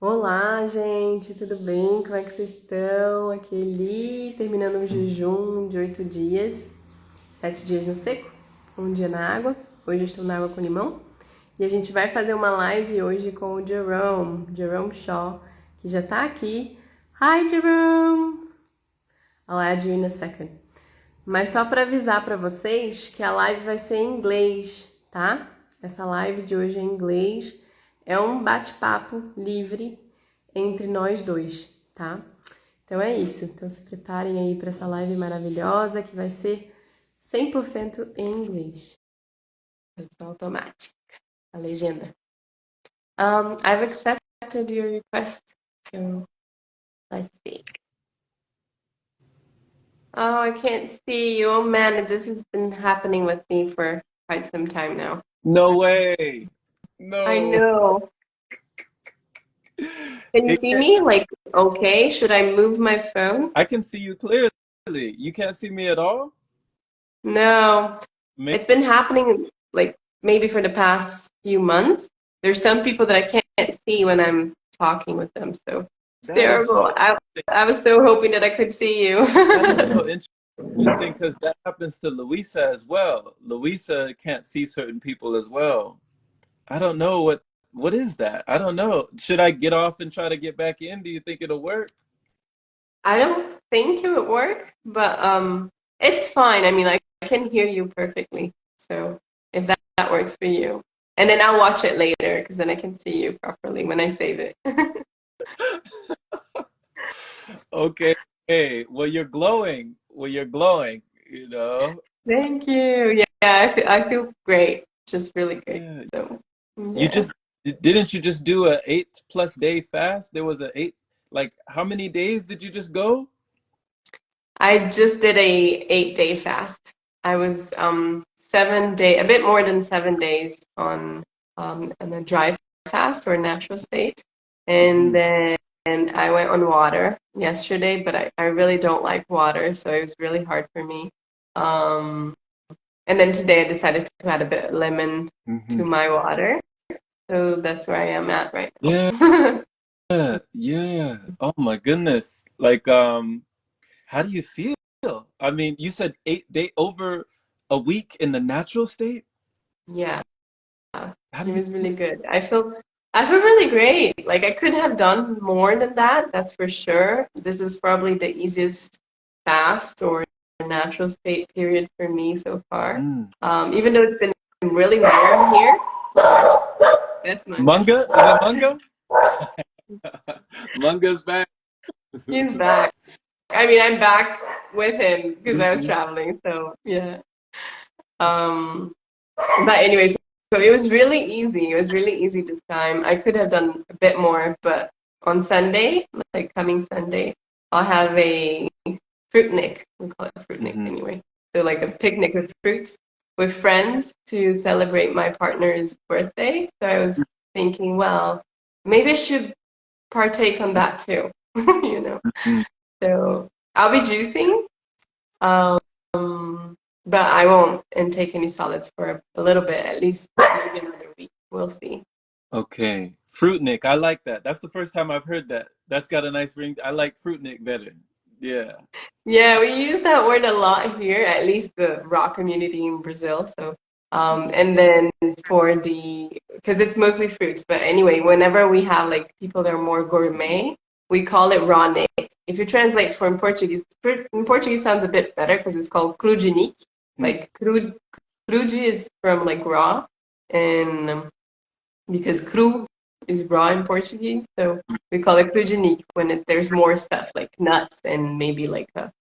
Olá, gente, tudo bem? Como é que vocês estão? Aqui é Eli, terminando um jejum de 8 dias, 7 dias no seco, um dia na água. Hoje eu estou na água com limão. E a gente vai fazer uma live hoje com o Jerome Shaw, que já tá aqui. Hi, Jerome! I'll add you in a second. Mas só para avisar para vocês que a live vai ser em inglês, tá? Essa live de hoje é em inglês. É um bate-papo livre entre nós dois, tá? Então é isso. Então se preparem aí para essa live maravilhosa que vai ser 100% em inglês. Tradução automática. A legenda. I've accepted your request. So let's see. Oh, I can't see you. Oh man, this has been happening with me for quite some time now. No way. I No. know. Can you It see can't- me? Like, okay, should I move my phone? I can see you clearly. You can't see me at all? No. Maybe It's been happening like maybe for the past few months. There's some people that I can't see when I'm talking with them, so it's that is terrible. so I was so hoping that I could see you. that is so interesting because that happens to Louisa as well. Louisa can't see certain people as well. I don't know what is that? I don't know. Should I get off and try to get back in? Do you think it'll work? I don't think it would work, but it's fine. I mean, I can hear you perfectly. So if that works for you. And then I'll watch it later because then I can see you properly when I save it. Okay. Hey, well you're glowing. Well you're glowing, you know. Thank you. Yeah, I feel great. Just really great. Yeah. So, You yeah. just didn't you just do a 8+ day fast? There was a eight, like how many days did you just go? I just did a 8-day fast. I was 7 day, a bit more than 7 days on a dry fast or natural state. And Hmm. then I went on water yesterday, but I really don't like water, so it was really hard for me. Um, and then today I decided to add a bit of lemon Hmm. to my water. So that's where I am at right Yeah, now. yeah. Oh my goodness. Like, how do you feel? I mean, you said 8 day over a week in the natural state. Yeah. How do It you was feel? really good. I feel really great. Like I could have done more than that, that's for sure. This is probably the easiest fast or natural state period for me so far. Mm. Even though it's been really warm here. That's my man. Manga? Is that manga? Manga's back. He's back. I mean, I'm back with him because I was Mhm. traveling, so yeah. Um, but anyways, so it was really easy. It was really easy this time. I could have done a bit more, but on Sunday, like coming Sunday, I'll have a fruit nick. We call it a fruit nick Mhm. anyway. So like a picnic with fruits with friends to celebrate my partner's birthday. So I was thinking, well, maybe I should partake on that too, you know. Mhm. So I'll be juicing. Um, but I won't intake any solids for a little bit, at least maybe another week. We'll see. Okay. Fruitnik. I like that. That's the first time I've heard that. That's got a nice ring. I like Fruitnik better. Yeah. Yeah, we use that word a lot here, at least the rock community in Brazil. So, and then for because it's mostly fruits, but anyway, whenever we have like people that are more gourmet, we call it raw nick. If you translate from Portuguese, in Portuguese sounds a bit better because it's called crudinic. Mm. Like crude is from like raw, and because cru is raw in Portuguese, so we call it crugenique when there's more stuff like nuts and maybe like a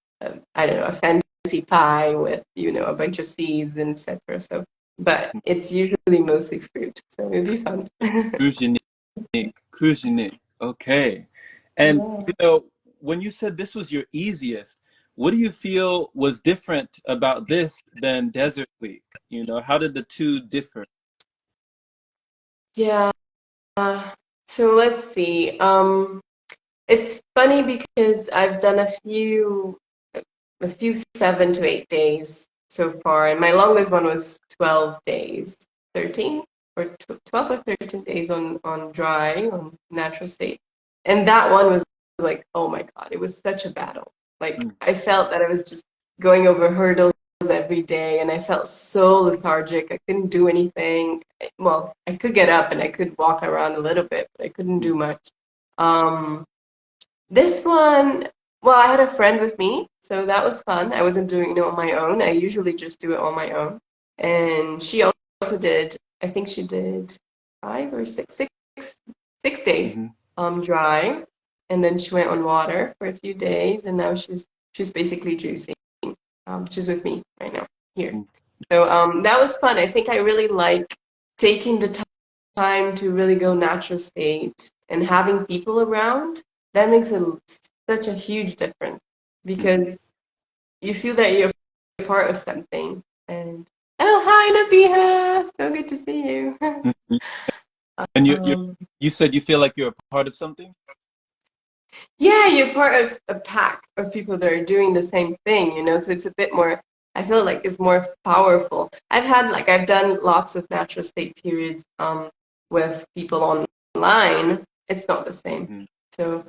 I don't know, a fancy pie with a bunch of seeds and etc. So, but it's usually mostly fruit, so it'd be fun. Krujinik. Krujinik. Okay. And Yeah. when you said this was your easiest, what do you feel was different about this than Desert Week? How did the two differ? Yeah. So let's see. It's funny because I've done a few 7 to 8 days so far, and my longest one was 12 days, 13 or 12 or 13 days on dry, on natural state. And that one was like, oh my God, it was such a battle. Like Mm. I felt that I was just going over hurdles every day and I felt so lethargic. I couldn't do anything. Well, I could get up and I could walk around a little bit, but I couldn't do much. Um, this one, well, I had a friend with me, so that was fun. I wasn't doing it on my own. I usually just do it on my own. And she also did, I think she did 5 or 6 days Mhm. dry. And then she went on water for a few days, and now she's basically juicing. She's with me right now here. Mm. So that was fun. I think I really like taking the time to really go natural state and having people around. That makes such a huge difference because you feel that you're part of something. And oh, hi, Nabiha. So good to see you. Mhm. And um, you said you feel like you're a part of something? yeah, you're part of a pack of people that are doing the same thing, you know, so it's a bit more, I feel like it's more powerful. I've done lots of natural state periods with people online. It's not the same. Mhm. So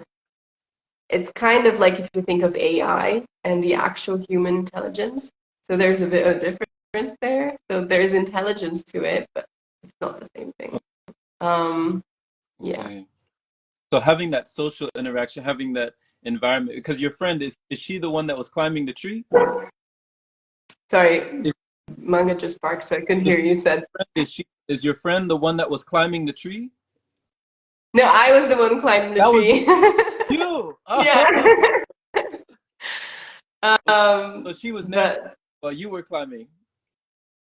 it's kind of like if you think of AI and the actual human intelligence. So there's a bit of difference there. So there's intelligence to it, but it's not the same thing. Um, yeah. Okay. So having that social interaction, having that environment, because your friend is she the one that was climbing the tree? Sorry, Is, Manga just barked, so I couldn't is hear you said. is your friend the one that was climbing the tree? No, I was the one climbing the That was tree. you. Yeah. Oh, so she was narrating But while you were climbing.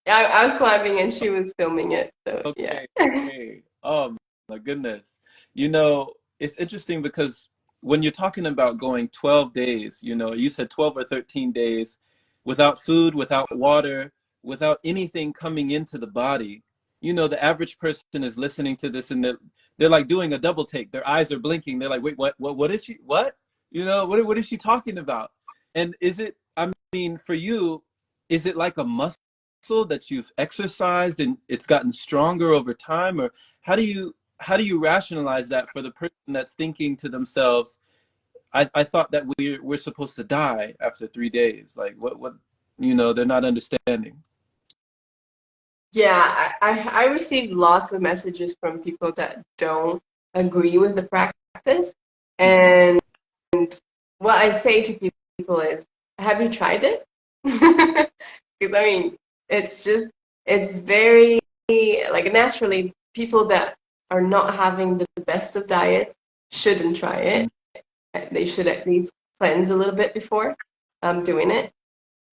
I was climbing and she was filming it. So yeah. Okay, okay. Oh my goodness. You know, it's interesting because when you're talking about going 12 days, you know, you said 12 or 13 days without food, without water, without anything coming into the body. You know, the average person is listening to this and they're like doing a double take. Their eyes are blinking. They're like, wait, what is she, what? You know, what is she talking about? And is it, I mean, for you, is it like a muscle that you've exercised and it's gotten stronger over time, or how do you rationalize that for the person that's thinking to themselves, I thought that we're supposed to die after 3 days, like what you know, they're not understanding. Yeah, I received lots of messages from people that don't agree with the practice. Hmm. And what I say to people is, have you tried it? Because I mean, it's just, it's very, like naturally, people that are not having the best of diets shouldn't try it. They should at least cleanse a little bit before doing it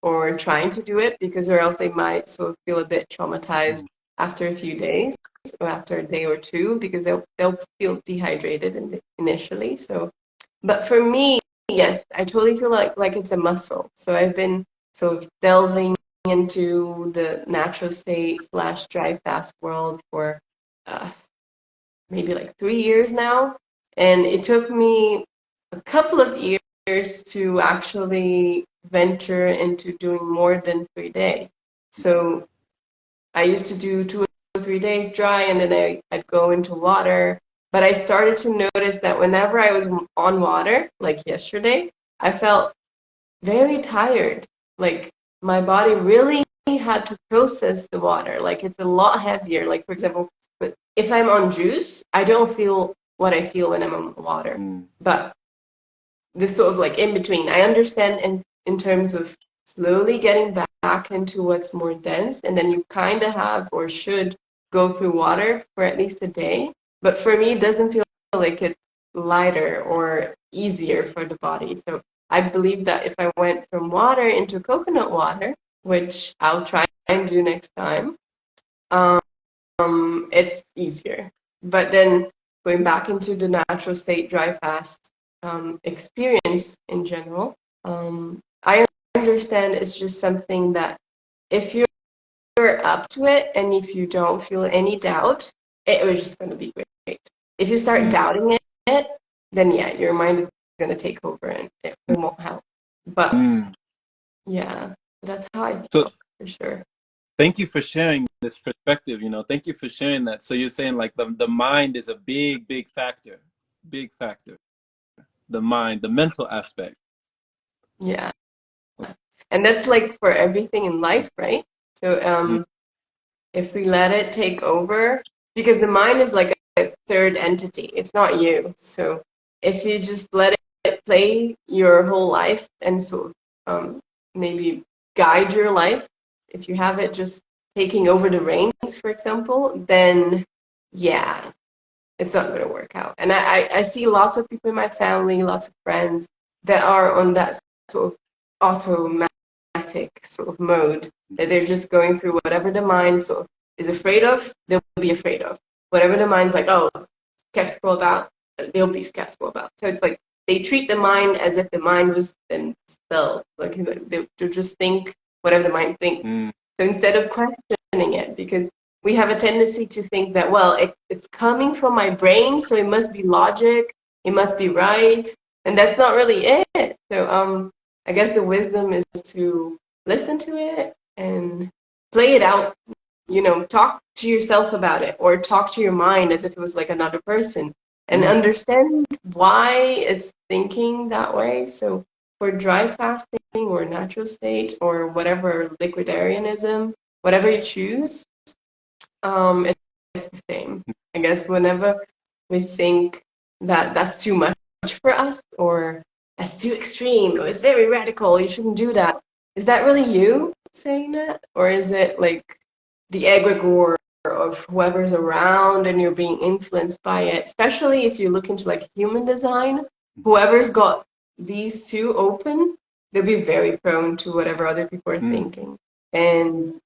or trying to do it, because or else they might sort of feel a bit traumatized after a few days or after a day or two, because they'll feel dehydrated initially. So, but for me, yes, I totally feel like it's a muscle. So I've been sort of delving into the natural state slash dry fast world for uh, maybe like 3 years now. And it took me a couple of years to actually venture into doing more than 3 days. So I used to do 2 or 3 days dry and then I'd go into water. But I started to notice that whenever I was on water, like yesterday, I felt very tired. Like my body really had to process the water. Like it's a lot heavier. Like for example, if I'm on juice, I don't feel what I feel when I'm on water. Mm. But this sort of like in between, I understand in terms of slowly getting back into what's more dense, and then you kind of have or should go through water for at least a day. But for me, it doesn't feel like it's lighter or easier for the body. So I believe that if I went from water into coconut water, which I'll try and do next time, um, it's easier. But then going back into the natural state dry fast experience in general, I understand it's just something that if you're up to it and if you don't feel any doubt, it was just going to be great. If you start Mm. doubting it, then yeah, your mind is going to take over and it won't help. But Mm. yeah, that's how I So feel for sure. thank you for sharing this perspective, you know, thank you for sharing that. So you're saying like the mind is a big factor. big factor. The mind, the mental aspect. Yeah. And that's like for everything in life, right? So Mm, if we let it take over, because the mind is like a third entity, it's not you. So if you just let it play your whole life and sort of maybe guide your life, if you have it just taking over the reins, for example, then yeah, it's not going to work out. And I see lots of people in my family, lots of friends that are on that sort of automatic sort of mode, that they're just going through whatever the mind sort of is afraid of, they'll be afraid of. Whatever the mind's like, oh, skeptical about, they'll be skeptical about. So it's like they treat the mind as if the mind was themselves. Like they'll just think whatever the mind thinks. mm, So instead of questioning it, because we have a tendency to think that, well, it's coming from my brain, so it must be logic, it must be right, and that's not really it. So I guess the wisdom is to listen to it and play it out. Talk to yourself about it, or talk to your mind as if it was like another person, and mm, understand why it's thinking that way. So for dry fasting or natural state or whatever liquidarianism, whatever you choose, it's the same. I guess whenever we think that that's too much for us, or that's too extreme, or it's very radical, you shouldn't do that. Is that really you saying that? Or is it like the egregore of whoever's around and you're being influenced by it? Especially if you look into like human design, whoever's got these two open, they'll be very prone to whatever other people are mm, thinking. And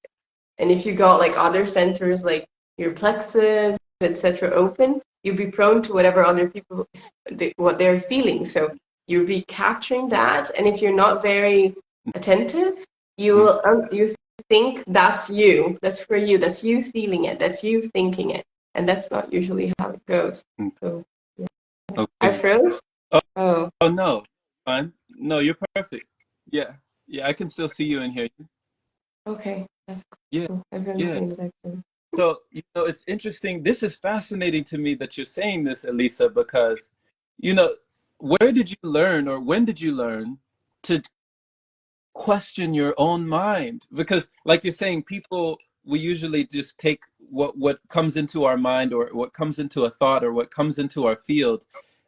if you got like other centers like your plexus, etc., open, you'll be prone to whatever other people what they're feeling. So you'll be capturing that, and if you're not very attentive, you mm. will you think that's you, that's for you, that's you feeling it, that's you thinking it, and that's not usually how it goes. Mm. So yeah. I Okay. froze. Oh, Oh, oh no, fine. No, you're perfect. Yeah, yeah, I can still see you and hear you. okay, that's Yeah, cool. Everyone's yeah. saying that I can. So, it's interesting. This is fascinating to me that you're saying this, Elisa, because, you know, where did you learn or when did you learn to question your own mind? Because, like you're saying, people, we usually just take what comes into our mind or what comes into a thought or what comes into our field,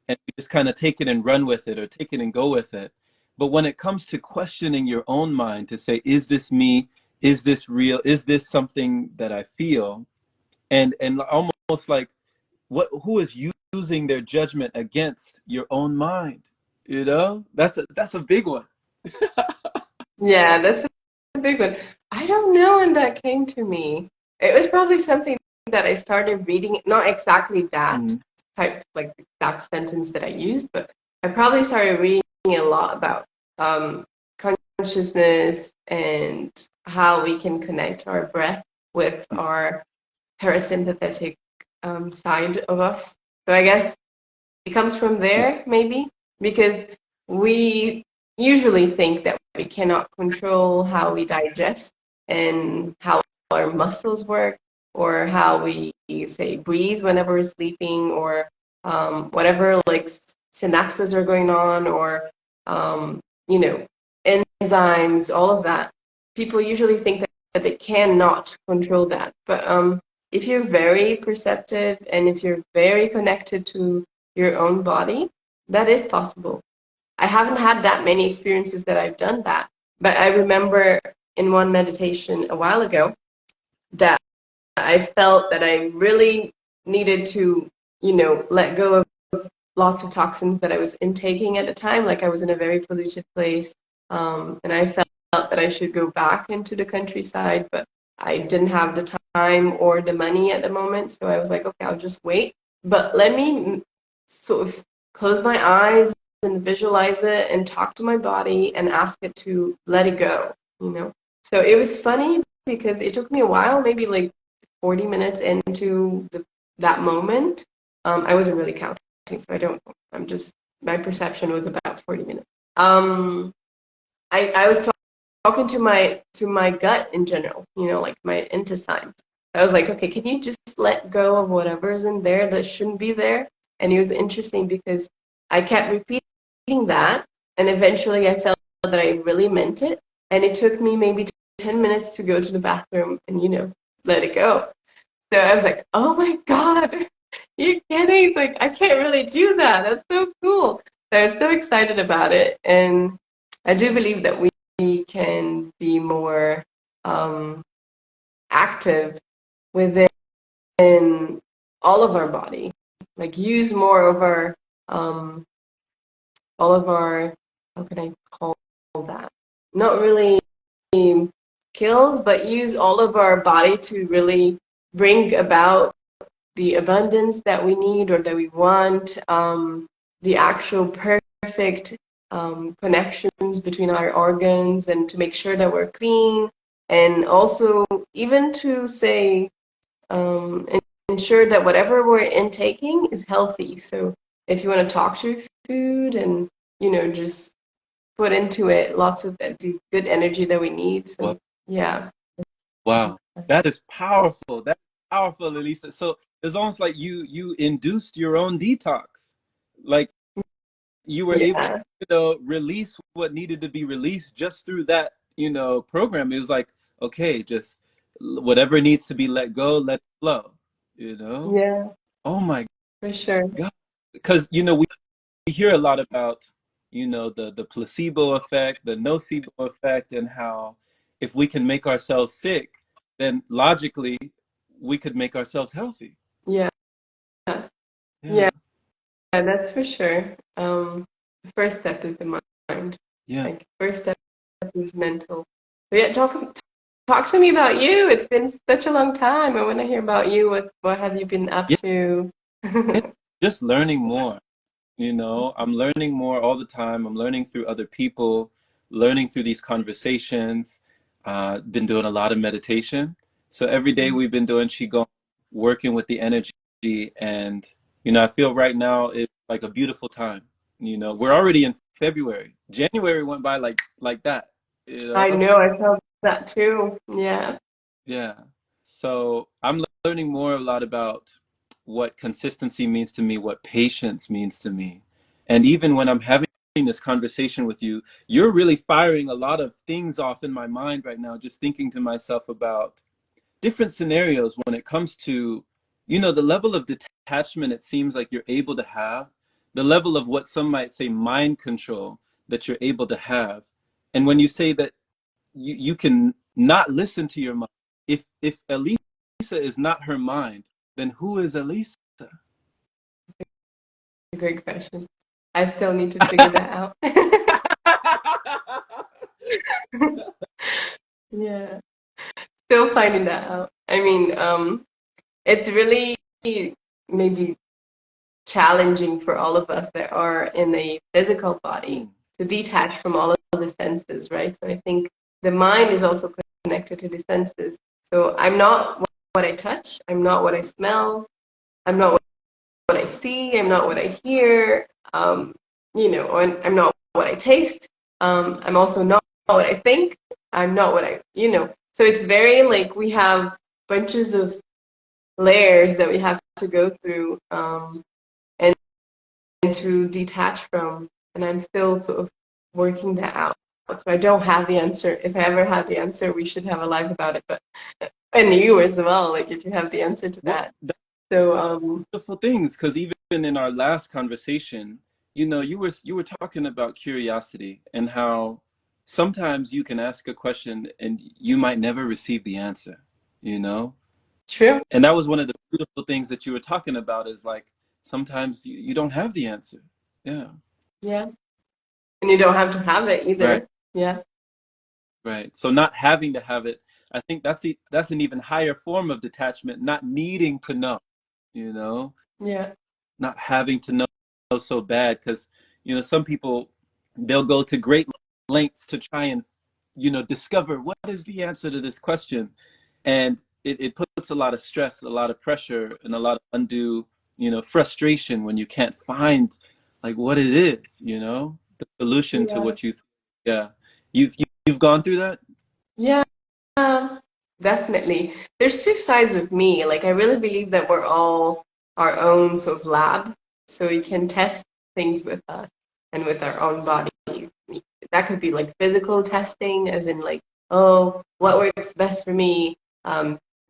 and we just kind of take it and run with it or take it and go with it. But when it comes to questioning your own mind to say, is this me? Is this real? Is this something that I feel? And almost like who is using their judgment against your own mind? That's a big one. Yeah, that's a big one. I don't know when that came to me. It was probably something that I started reading, not exactly that Mhm. type, like that sentence that I used, but I probably started reading a lot about um, consciousness and how we can connect our breath with our parasympathetic side of us. So I guess it comes from Yeah. there, maybe, because we usually think that we cannot control how we digest and how our muscles work, or how we, say, breathe whenever we're sleeping, or whatever like synapses are going on, or um, you know, enzymes, all of that. People usually think that they cannot control that, but if you're very perceptive and if you're very connected to your own body, that is possible. I haven't had that many experiences that I've done that, but I remember in one meditation a while ago that I felt that I really needed to, let go of lots of toxins that I was intaking at the time. Like I was in a very polluted place, and I felt that I should go back into the countryside, but I didn't have the time or the money at the moment. So I was like, okay, I'll just wait. But let me sort of close my eyes and visualize it and talk to my body and ask it to let it go. So it was funny because it took me a while, maybe like 40 minutes into that moment. I wasn't really counting, so I don't know. My perception was about 40 minutes. I was talking to my gut in general, like my intestines. I was like, okay, can you just let go of whatever's in there that shouldn't be there? And it was interesting because I kept repeating that, and eventually I felt that I really meant it. And it took me maybe 10 minutes to go to the bathroom and, let it go. So I was like, oh my God, you're kidding. It's like, I can't really do that. That's so cool. So I was so excited about it. And I do believe that we can be more active within all of our body, like use more of our, all of our, how can I call that? Not really skills, but use all of our body to really bring about the abundance that we need or that we want, the actual perfect connections between our organs, and to make sure that we're clean, and also even to say, ensure that whatever we're intaking is healthy. So if you want to talk to your food and, just put into it lots of the good energy that we need. Wow. So yeah. Wow. That is powerful. That's powerful, Elisa. So it's almost like you induced your own detox. Like you were able Yeah. to, release what needed to be released just through that, program. It was like, okay, just whatever needs to be let go, let it flow, you know? Yeah, Oh my for sure. God. Because, we hear a lot about, the placebo effect, the nocebo effect, and how if we can make ourselves sick, then logically we could make ourselves healthy. Yeah. Yeah. Yeah, that's for sure. The first step is the mind. Yeah. Like, first step is mental. But yeah, talk to me about you. It's been such a long time. I want to hear about you. What have you been up Yeah. to? Yeah. Just learning more. I'm learning more all the time. I'm learning through other people, learning through these conversations. Been doing a lot of meditation. So every day we've been doing Qigong, working with the energy. And, I feel right now it's like a beautiful time. We're already in February. January went by like that, you I know? know, I felt that too. Yeah. Yeah. So I'm learning more a lot about what consistency means to me, what patience means to me. And even when I'm having this conversation with you, you're really firing a lot of things off in my mind right now, just thinking to myself about different scenarios when it comes to, the level of detachment it seems like you're able to have, the level of what some might say mind control that you're able to have. And when you say that you can not listen to your mind. If Elisa is not her mind, then who is Elisa? A great question. I still need to figure that out. Yeah. Still finding that out. I mean, it's really maybe challenging for all of us that are in a physical body Mm. to detach from all of the senses, right? So I think the mind is also connected to the senses. So I'm not what I touch, I'm not what I smell, I'm not what I see, I'm not what I hear, I'm not what I taste, I'm also not what I think, I'm not what So it's very like we have bunches of layers that we have to go through, and to detach from. And I'm still sort of working that out. So I don't have the answer. If I ever had the answer, we should have a live about it. But and you as well, like if you have the answer to Well, that. that's So beautiful things, because even in our last conversation, you were talking about curiosity and how sometimes you can ask a question and you might never receive the answer, you know? true. And that was one of the beautiful things that you were talking about, is like sometimes you don't have the answer. Yeah. Yeah. And you don't have to have it Right. either. Yeah. Right. So not having to have it, I think that's an even higher form of detachment, not needing to know, you know, Yeah. not having to know so bad, because, some people, they'll go to great lengths to try and, discover what is the answer to this question. And it puts a lot of stress, a lot of pressure, and a lot of undue, frustration when you can't find like what it is, the solution to Yeah. what yeah. You've gone through that? Yeah. Definitely. There's two sides of me. Like I really believe that we're all our own sort of lab. so we can test things with us and with our own body. That could be like physical testing, as in like, oh, what works best for me?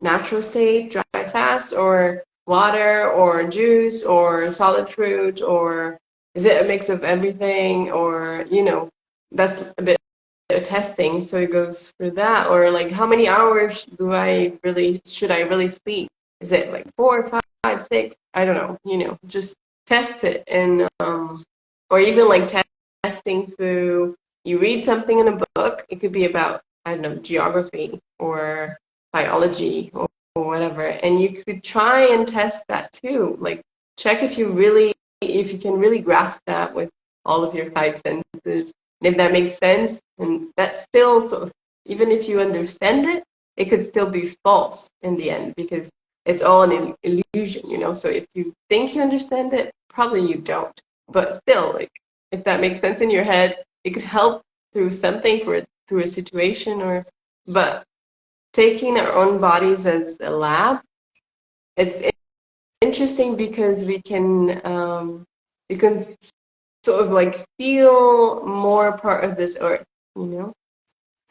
Natural state, dry fast, or water, or juice, or solid fruit, or is it a mix of everything? Or, that's a bit of testing. So it goes for that. Or like, how many hours should I really sleep? Is it like 4, 5, 6? I don't know, just test it. And, or even like testing through, you read something in a book, it could be about, I don't know, geography or biology or whatever, and you could try and test that too. Like, check if you can really grasp that with all of your five senses, and if that makes sense. And that's still sort of, even if you understand it, it could still be false in the end, because it's all an illusion. So if you think you understand it, probably you don't. But still, like, if that makes sense in your head, it could help through something, through a situation. But taking our own bodies as a lab, it's interesting because you can sort of like feel more part of this earth.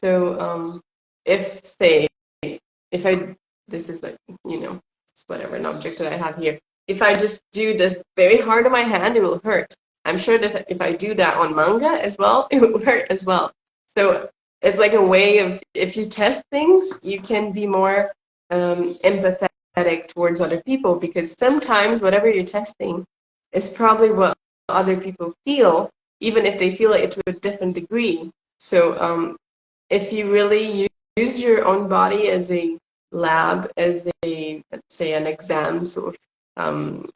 So if, say, if I this is like, it's whatever, an object that I have here. If I just do this very hard on my hand, it will hurt. I'm sure that if I do that on manga as well, it will hurt as well. So it's like a way of, if you test things, you can be more empathetic towards other people, because sometimes whatever you're testing is probably what other people feel, even if they feel it to a different degree. So if you really use your own body as a lab, as a, let's say, an exam sort of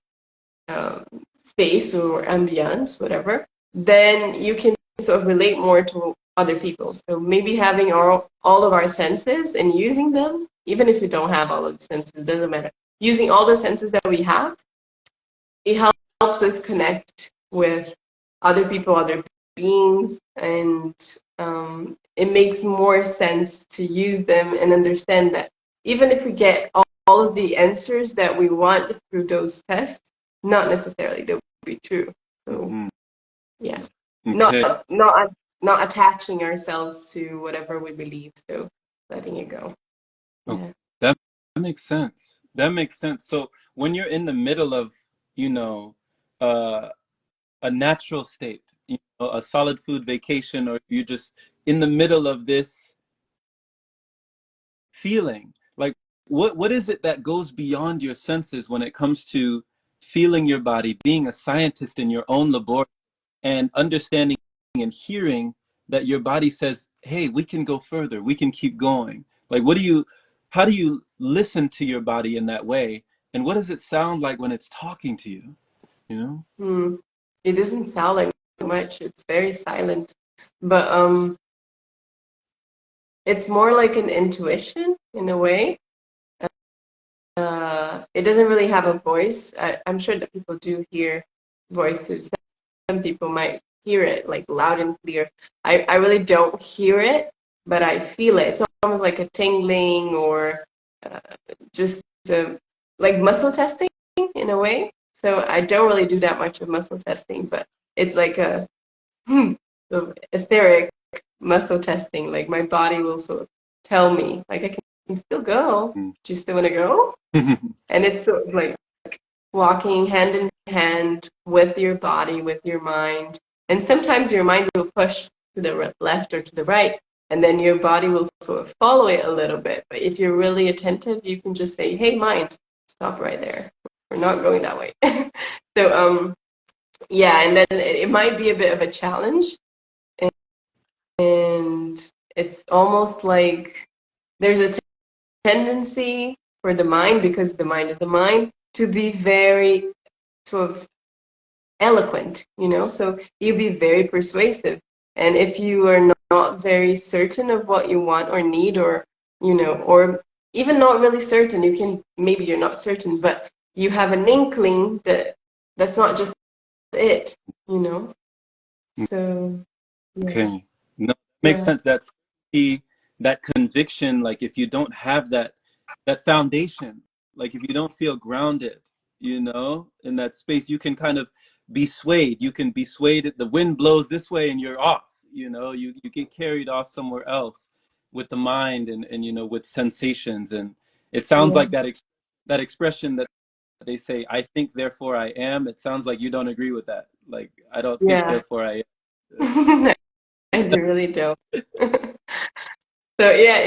uh, space or ambience, whatever, then you can sort of relate more to other people. So maybe having all of our senses and using them, even if you don't have all of the senses, doesn't matter. Using all the senses that we have, it helps us connect with other people, other beings, and it makes more sense to use them and understand that even if we get all of the answers that we want through those tests, not necessarily they will be true. So yeah, not Okay. not not attaching ourselves to whatever we believe. So letting it go. Oh, Yeah. that makes sense. That makes sense. So when you're in the middle of, you know, uh, a natural state, a solid food vacation, or you're just in the middle of this feeling, like what is it that goes beyond your senses when it comes to feeling your body, being a scientist in your own laboratory, and understanding and hearing that your body says, hey, we can go further, we can keep going? Like, how do you listen to your body in that way, and what does it sound like when it's talking to you, you know? It doesn't sound like much. It's very silent, but it's more like an intuition in a way. It doesn't really have a voice. I'm sure that people do hear voices. Some people might hear it like loud and clear. I really don't hear it, but I feel it. It's almost like a tingling, or uh, just like muscle testing in a way. So I don't really do that much of muscle testing, but it's like a sort of etheric muscle testing. Like, my body will sort of tell me, like, I can still go. Do you still want to go? And it's sort of like walking hand in hand with your body, with your mind. And sometimes your mind will push to the left or to the right, and then your body will sort of follow it a little bit. But if you're really attentive, you can just say, hey, mind, stop right there. We're not going that way. So, yeah, and then it might be a bit of a challenge. And it's almost like there's a tendency for the mind, because the mind is the mind, to be very sort of eloquent. So you be very persuasive. And if you are not very certain of what you want or need, or even not really certain, maybe you're not certain, but you have an inkling that that's not just it. So, yeah. Okay. No, makes Yeah. sense. That's that conviction. Like, if you don't have that foundation, like if you don't feel grounded, you know, in that space. You can kind of be swayed. You can be swayed. The wind blows this way and you're off, you know, you get carried off somewhere else with the mind and, you know, with sensations. And it sounds Yeah. like that expression that they say, I think, therefore I am. It sounds like you don't agree with that. Like, I don't think, Yeah. therefore I am. I really don't. So yeah,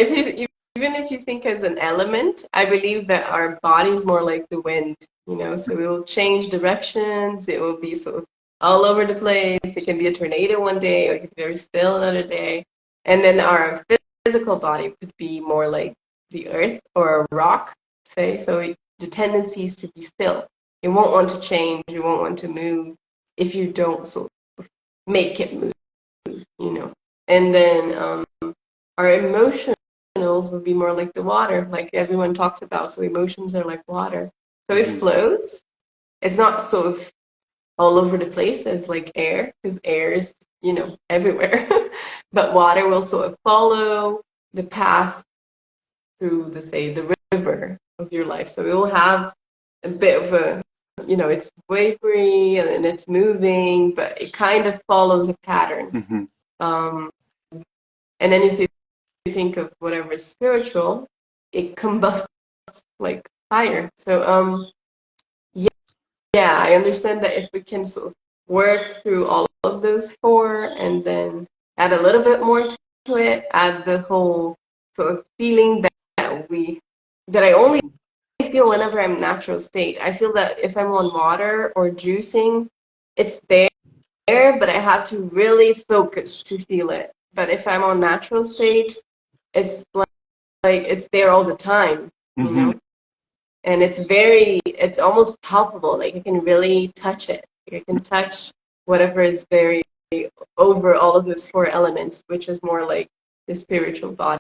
even if you think as an element, I believe that our body's more like the wind, you know, so it will change directions, it will be sort of all over the place. It can be a tornado one day, or it can be very still another day. And then our physical body could be more like the earth or a rock, say. So the tendency is to be still. It won't want to change, it won't want to move if you don't sort of make it move, you know. And then our emotionals would be more like the water, like everyone talks about. So emotions are like water. So it Mhm. flows. It's not sort of all over the place as like air, because air is, you know, everywhere. But water will sort of follow the path through the, say, the river of your life. So it will have a bit of a, you know, it's wavery and it's moving, but it kind of follows a pattern. Mhm. Um, and then if you think of whatever is spiritual, it combusts like fire. So yeah, yeah, I understand that if we can sort of work through all of those four and then add a little bit more to it, add the whole sort of feeling that I only feel whenever I'm natural state. I feel that if I'm on water or juicing, it's there, but I have to really focus to feel it. But if I'm on natural state, it's like it's there all the time, you Mhm. know? And it's almost palpable. Like you can really touch it. You can touch whatever is very over all of those four elements, which is more like the spiritual body.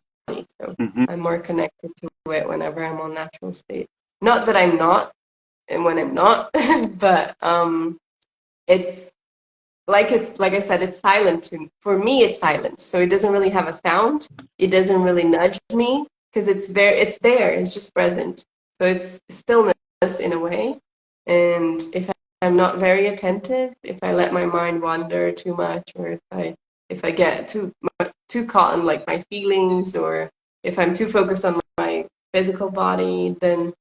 So Mhm. I'm more connected to it whenever I'm on natural state. Not that I'm not, and when I'm not, but it's it's like I said, it's silent for me. It's silent, so it doesn't really have a sound. It doesn't really nudge me because it's there. It's just present. So it's stillness in a way. And if I'm not very attentive, if I let my mind wander too much, or if I get too caught in like my feelings, or if I'm too focused on my physical body, then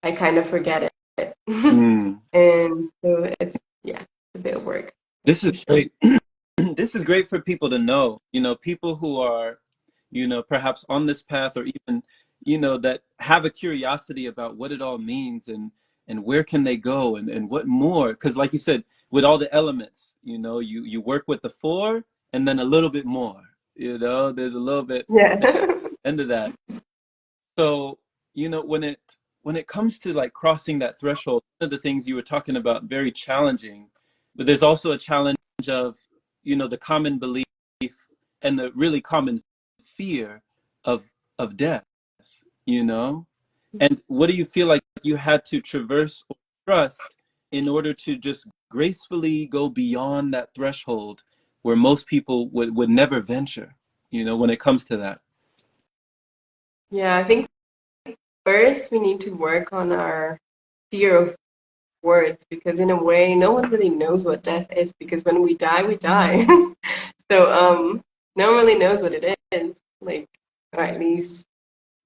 I kind of forget it. Mm. And so it's yeah, a bit of work. That's This is for sure. great. This is great for people to know, you know, people who are, you know, perhaps on this path, or even, you know, that have a curiosity about what it all means and where can they go and what more. Because like you said, with all the elements, you know, you work with the four and then a little bit more, you know, there's a little bit Yeah. end of that. So, you know, when it comes to like crossing that threshold, one of the things you were talking about, very challenging, but there's also a challenge of, you know, the common belief and the really common fear of death, you know? And what do you feel like you had to traverse or trust in order to just gracefully go beyond that threshold where most people would never venture, you know, when it comes to that? Yeah, I think first we need to work on our fear of words because in a way no one really knows what death is because when we die, we die. So no one really knows what it is, like or at least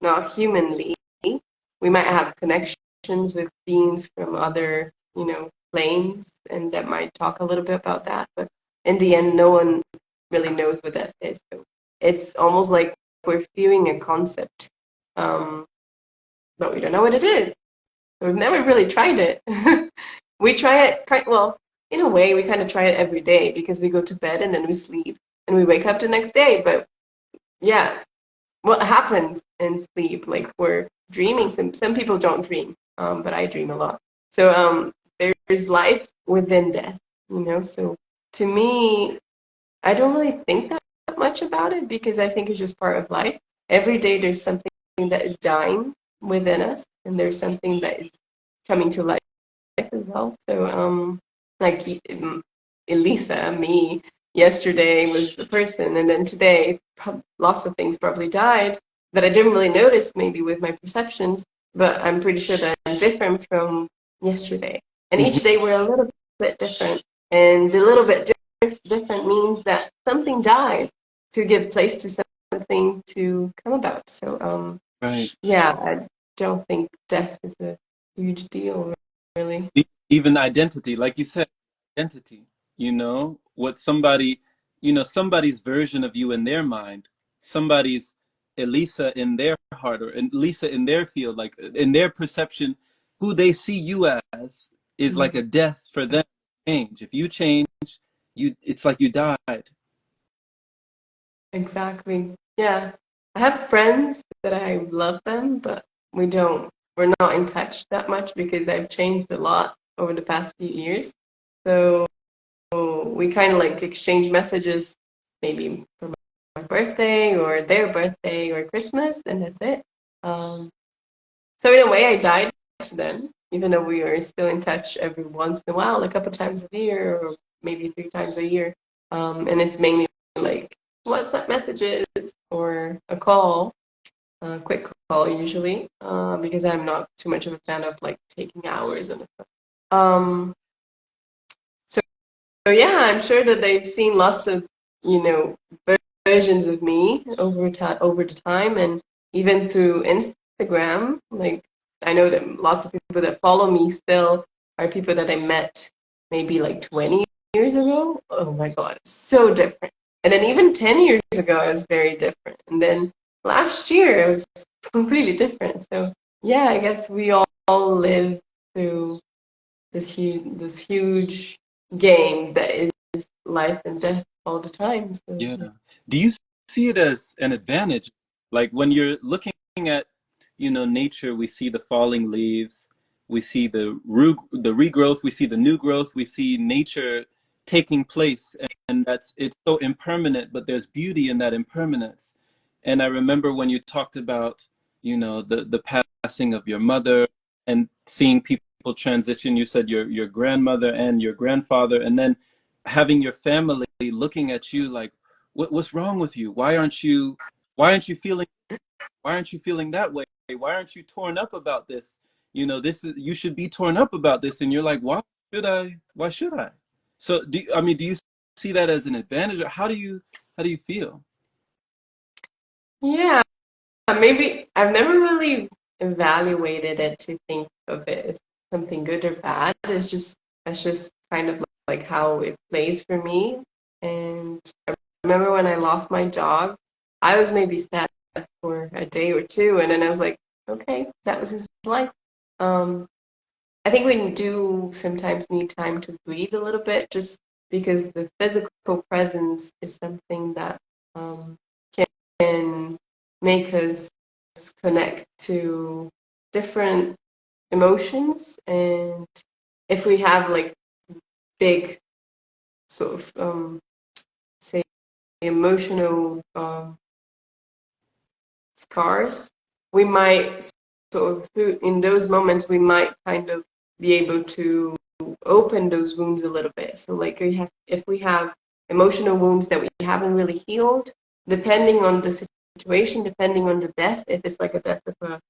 not humanly. We might have connections with beings from other, you know, planes and that might talk a little bit about that, but in the end no one really knows what death is. So it's almost like we're viewing a concept. Um, but we don't know what it is. We've never really tried it. We try it well, in a way, we kind of try it every day because we go to bed and then we sleep and we wake up the next day. But yeah, what happens in sleep? Like we're dreaming. Some people don't dream, but I dream a lot. So there's life within death, you know. So to me, I don't really think that much about it because I think it's just part of life. Every day there's something that is dying within us, and there's something that is coming to life as well. So, like Elisa, me, yesterday was the person, and then today, lots of things probably died that I didn't really notice maybe with my perceptions, but I'm pretty sure that I'm different from yesterday. And Mhm. each day we're a little bit different. And the little bit different means that something died to give place to something to come about. So, Right. yeah, I don't think death is a huge deal, really. Even identity, like you said, identity, what somebody, somebody's version of you in their mind, somebody's Elisa in their heart, or Elisa in their field, like in their perception, who they see you as is like a death for them. Change. If you change, it's like you died. Exactly. Yeah. I have friends that I love them, but we're not in touch that much because I've changed a lot over the past few years. So we kind of like exchange messages maybe for my birthday or their birthday or Christmas, and that's it. Um, so in a way, I died to them, even though we are still in touch every once in a while, a couple times a year or maybe 3 times a year. And it's mainly like WhatsApp messages or a call, a quick call usually, because I'm not too much of a fan of like taking hours on the phone. So, so yeah, I'm sure that they've seen lots of, you know, versions of me over the time, and even through Instagram. Like I know that lots of people that follow me still are people that I met maybe like 20 years ago. Oh my God, it's so different. And then even 10 years ago, I was very different. And then last year, it was completely different. So yeah, I guess we all live through this huge game that is life and death all the time. So Yeah. Do you see it as an advantage? Like when you're looking at, nature, we see the falling leaves, we see the regrowth, we see the new growth, we see nature taking place, and it's so impermanent, but there's beauty in that impermanence. And I remember when you talked about, the passing of your mother and seeing people transition, you said your grandmother and your grandfather, and then having your family looking at you like, what's wrong with you? Why aren't you feeling why aren't you feeling that way? Why aren't you torn up about this? You should be torn up about this. And you're like, why should I? So do you see that as an advantage, or how do you feel? yeah, maybe I've never really evaluated it to think of it as something good or bad. That's just kind of like how it plays for me. And I remember when I lost my dog, I was maybe sad for a day or two, and then I was like, okay, that was his life. Um, I think we do sometimes need time to breathe a little bit, just because the physical presence is something that um, can make us connect to different emotions. And if we have like big sort of say emotional scars, we might sort of in those moments we might kind of be able to open those wounds a little bit. So like if we have emotional wounds that we haven't really healed, depending on the situation, depending on the death, if it's like a death of a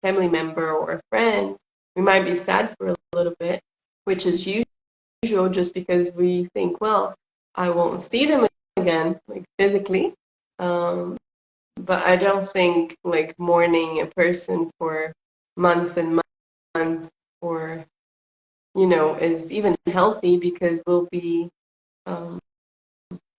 family member or a friend, we might be sad for a little bit, which is usual just because we think, well, I won't see them again, like physically. Um, but I don't think like mourning a person for months and months or is even healthy, because we'll be um,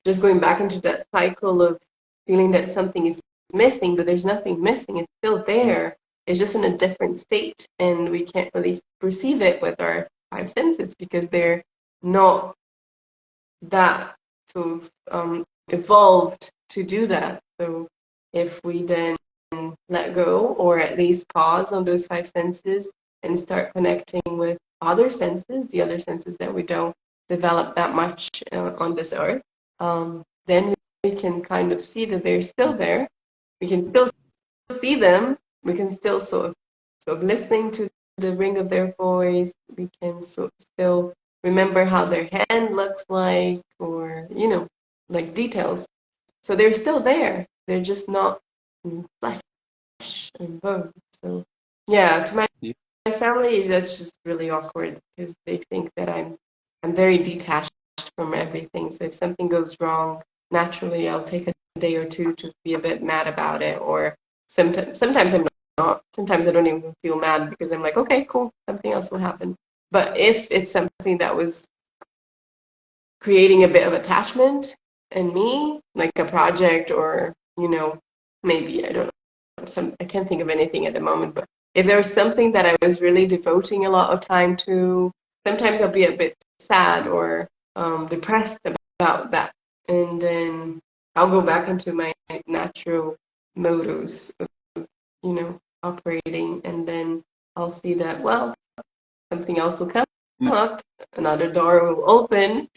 just going back into that cycle of feeling that something is missing, but there's nothing missing. It's still there. It's just in a different state, and we can't really perceive it with our five senses because they're not that sort of evolved to do that. So if we then let go, or at least pause on those five senses and start connecting with other senses, the other senses that we don't develop that much on this earth, then we can kind of see that they're still there. We can still see them. We can still sort of listening to the ring of their voice. We can sort of still remember how their hand looks like, or like details. So they're still there. They're just not in flesh and bone. So yeah, to my Yeah. family, that's just really awkward because they think that I'm very detached from everything. So if something goes wrong, naturally I'll take a day or two to be a bit mad about it, or sometimes I'm not. Sometimes I don't even feel mad because I'm like, okay, cool, something else will happen. But if it's something that was creating a bit of attachment in me, like a project or, maybe, I don't know, I can't think of anything at the moment, but if there was something that I was really devoting a lot of time to, sometimes I'll be a bit sad or depressed about that. And then I'll go back into my natural modus of, operating. And then I'll see that, well, something else will come up, another door will open.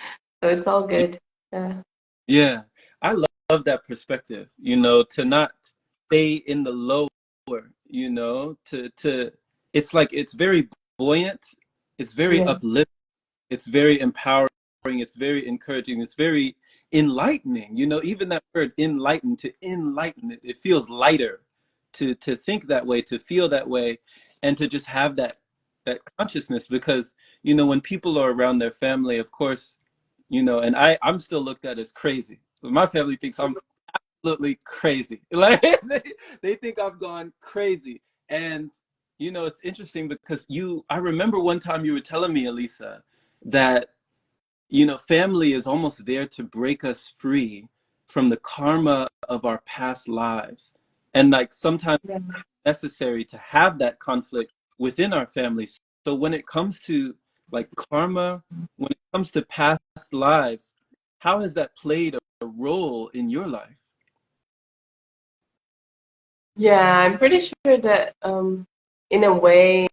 So it's all good. Yeah. Yeah, I love that perspective, to not stay in the lower, to it's like it's very buoyant, it's very Yeah. uplifting, it's very empowering, it's very encouraging, it's very enlightening, even that word enlighten, to enlighten it, it feels lighter to think that way, to feel that way, and to just have that consciousness because, when people are around their family, of course, and I'm still looked at as crazy. My family thinks I'm absolutely crazy. Like they think I've gone crazy. And it's interesting because I remember one time you were telling me, Elisa, that family is almost there to break us free from the karma of our past lives. And like sometimes Yeah. necessary to have that conflict within our families. So when it comes to like karma, when it comes to past lives, how has that played a role in your life? Yeah, I'm pretty sure that in a way,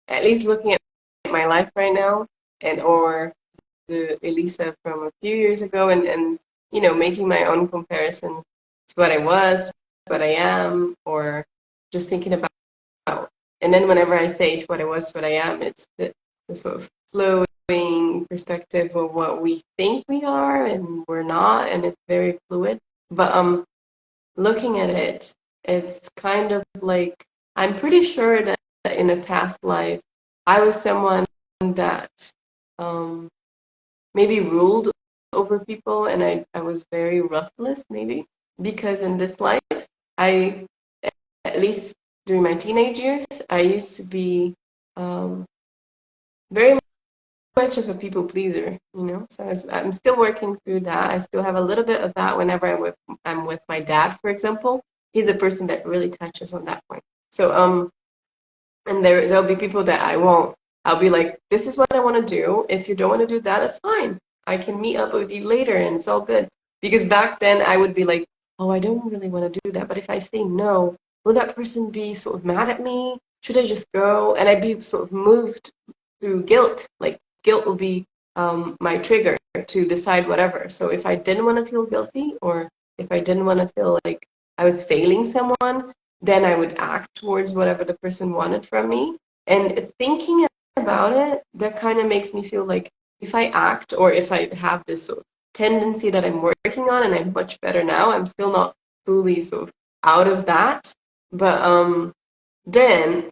at least looking at my life right now and or the Elisa from a few years ago and making my own comparisons to what I was, what I am, or just thinking about. And then whenever I say to what I was, what I am, it's the sort of flowing perspective of what we think we are and we're not, and it's very fluid. But looking at it, it's kind of like I'm pretty sure that in a past life, I was someone that um, maybe ruled over people, and I was very ruthless, maybe because in this life, I at least during my teenage years, I used to be um, very much of a people pleaser, So I'm still working through that. I still have a little bit of that whenever I'm with my dad, for example. He's a person that really touches on that point. So and there'll be people that I won't. I'll be like, this is what I want to do. If you don't want to do that, it's fine. I can meet up with you later, and it's all good. Because back then I would be like, oh, I don't really want to do that. But if I say no, will that person be sort of mad at me? Should I just go? And I'd be sort of moved through guilt. Like guilt will be my trigger to decide whatever. So if I didn't want to feel guilty, or if I didn't want to feel like I was failing someone, then I would act towards whatever the person wanted from me. And thinking about it, that kind of makes me feel like if I act or if I have this sort of tendency that I'm working on and I'm much better now, I'm still not fully sort of out of that. But then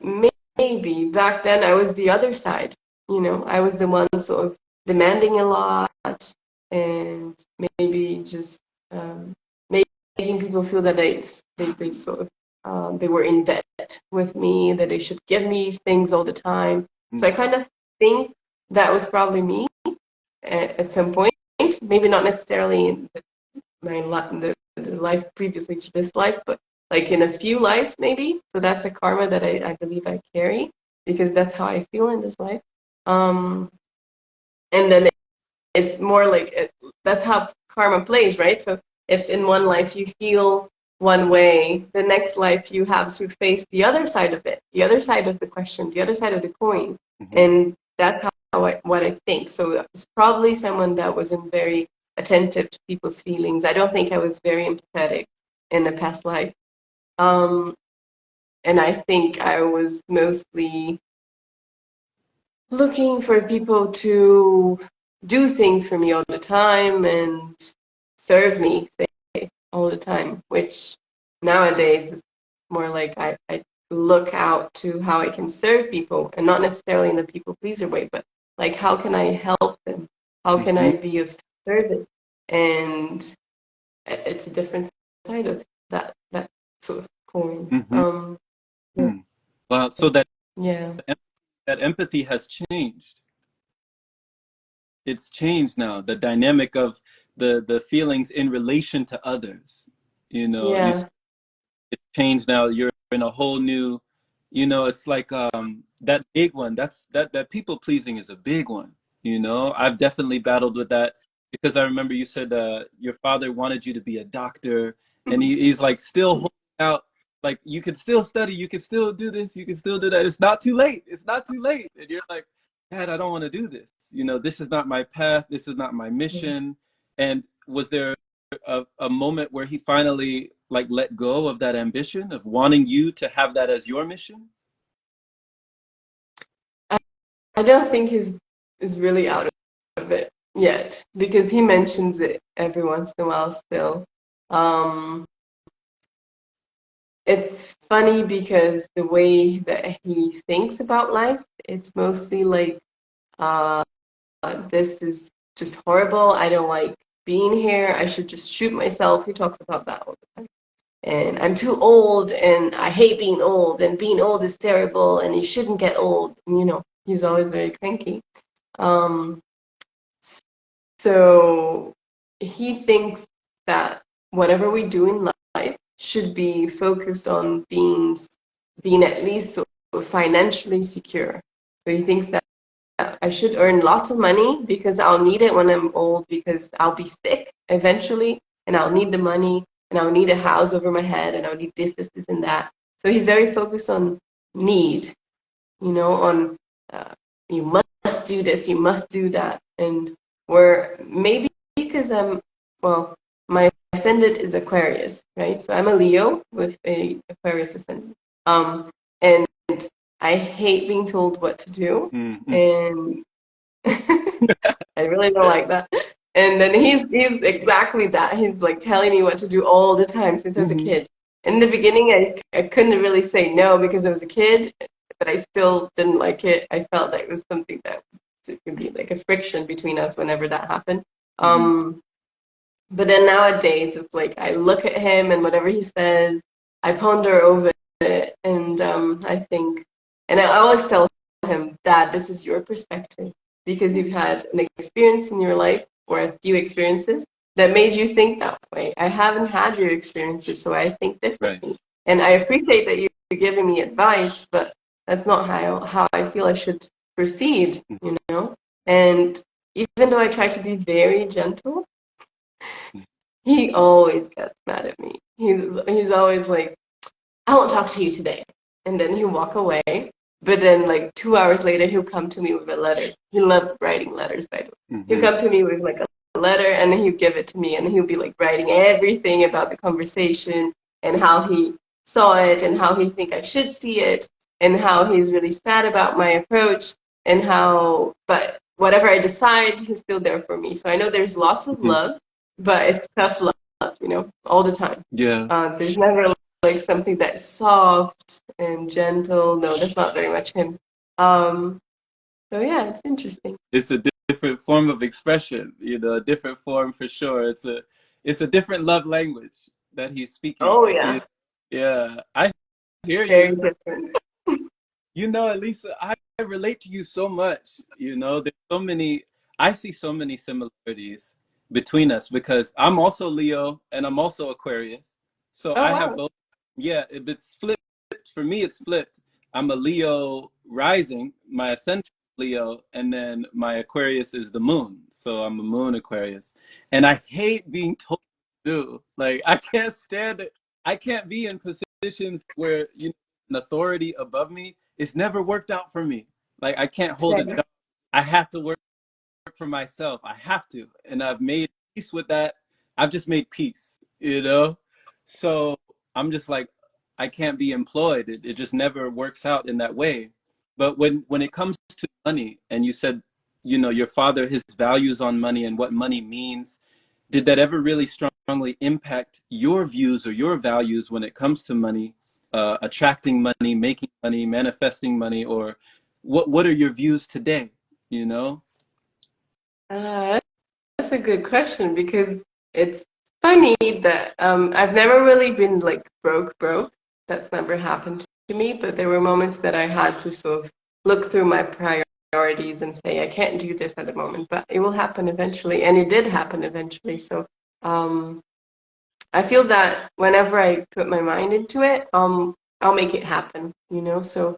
maybe back then I was the other side. I was the one sort of demanding a lot and maybe just um, making people feel that they sort of they were in debt with me, that they should give me things all the time. So I kind of think that was probably me at some point. Maybe not necessarily in the life previously to this life, but like in a few lives maybe. So that's a karma that I believe I carry because that's how I feel in this life. Um, and then it's more like that's how karma plays, right? So if in one life you feel one way, the next life you have to face the other side of it, the other side of the question, the other side of the coin, Mm-hmm. and that's what I think. So I was probably someone that wasn't very attentive to people's feelings. I don't think I was very empathetic in the past life, um, and I think I was mostly looking for people to do things for me all the time and serve me, say, all the time, which nowadays is more like I look out to how I can serve people, and not necessarily in the people pleaser way, but like how can I help them? How can Mm-hmm. I be of service? And it's a different side of that sort of coin. Mm-hmm. Yeah, Well, so that yeah, that empathy has changed. It's changed now. The dynamic of the feelings in relation to others. You know, you yeah. it's changed now. You're in a whole new, it's like that big one. That people pleasing is a big one. I've definitely battled with that because I remember you said your father wanted you to be a doctor, and he's like still holding out. Like you can still study, you can still do this, you can still do that. It's not too late. It's not too late. And you're like, Dad, I don't want to do this. This is not my path. This is not my mission. And was there a moment where he finally like let go of that ambition of wanting you to have that as your mission? I don't think he's is really out of it yet because he mentions it every once in a while still. Um, it's funny because the way that he thinks about life, it's mostly like, uh, this is just horrible. I don't like being here. I should just shoot myself. He talks about that all the time. And I'm too old, and I hate being old, and being old is terrible, and you shouldn't get old. And, he's always very cranky. Um, so he thinks that whatever we do in life should be focused on being at least sort of financially secure. So he thinks that I should earn lots of money because I'll need it when I'm old because I'll be sick eventually and I'll need the money and I'll need a house over my head and I'll need this, and that. So he's very focused on need, on uh, you must do this, you must do that. And where maybe because well, my ascendant is Aquarius, right? So I'm a Leo with a Aquarius ascendant. And I hate being told what to do. Mm-hmm. And I really don't like that. And then he's exactly that. He's like telling me what to do all the time since I was a Mm-hmm. kid. In the beginning, I couldn't really say no because I was a kid, but I still didn't like it. I felt that it was something that it could be like a friction between us whenever that happened. Mm-hmm. But then nowadays, it's like I look at him and whatever he says, I ponder over it, and I think, and I always tell him, Dad, this is your perspective because you've had an experience in your life or a few experiences that made you think that way. I haven't had your experiences, so I think Right. differently. And I appreciate that you're giving me advice, but that's not how I feel I should proceed, you know? And even though I try to be very gentle, he always gets mad at me. He's always like, I won't talk to you today. And then he'll walk away. But then like 2 hours later he'll come to me with a letter. He loves writing letters, by the way. He'll Mm-hmm. come to me with like a letter and then he'll give it to me and he'll be like writing everything about the conversation and how he saw it and how he think I should see it and how he's really sad about my approach and how but whatever I decide, he's still there for me. So I know there's lots of Mm-hmm. love, but it's tough love, all the time. Yeah. There's never like something that's soft and gentle. No, that's not very much him. Um, so yeah, it's interesting. It's a different form of expression, a different form for sure. It's a different love language that he's speaking. Oh yeah, Yeah. I hear very you. different. Elisa, I relate to you so much. There's so many, I see so many similarities between us because I'm also Leo and I'm also Aquarius. So Oh I have wow, both. Yeah, it's flipped. For me, it's flipped. I'm a Leo rising, my ascendant Leo, and then my Aquarius is the moon. So I'm a moon Aquarius. And I hate being told to do. Like, I can't stand it. I can't be in positions where, an authority above me. It's never worked out for me. Like I can't hold it same. down. I have to work for myself. I have to. And I've made peace with that. I've just made peace. So I'm just like, I can't be employed. It just never works out in that way. But when it comes to money, and you said, your father, his values on money and what money means, did that ever really strongly impact your views or your values when it comes to money? attracting money, making money, manifesting money, or what are your views today? You know? Uh, that's a good question because it's funny that I've never really been like broke. That's never happened to me, but there were moments that I had to sort of look through my priorities and say, I can't do this at the moment, but it will happen eventually. And it did happen eventually. So um, I feel that whenever I put my mind into it, I'll make it happen, you know? So